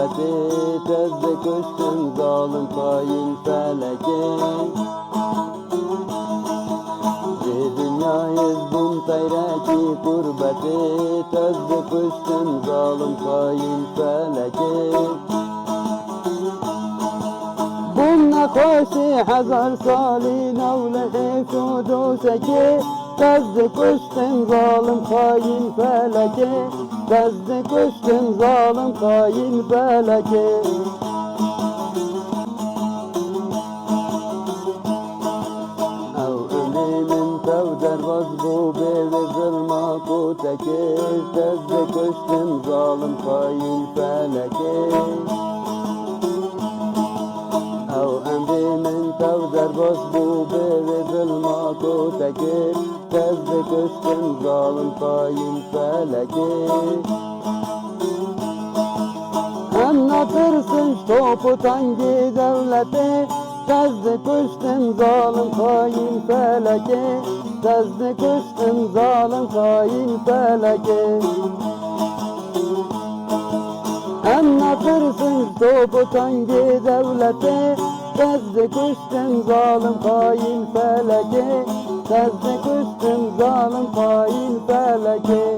gurbeti, tezde koştun zalim hain feleke. Dünyayız bun tayraki gurbeti, tezde koştun zalim hain feleke. Bununla koşi hazar salin avlehe kuduseke, tezde koştun zalim hain feleke, tezde koştun zalim hain feleke. Dervaz bu beve zılma kuteke, tezde koştun zalim hain feleke. Ev emrimin tev dervaz bu beve zılma kuteke, tezde koştun zalim hain feleke. Anlatırsın topu tangi devlete, tezde koştun zalim hain feleke, tezde koştun zalim hain feleke. Anlatırsın topu tangi devlete, tezde koştun zalim hain feleke, tezde koştun zalim hain feleke.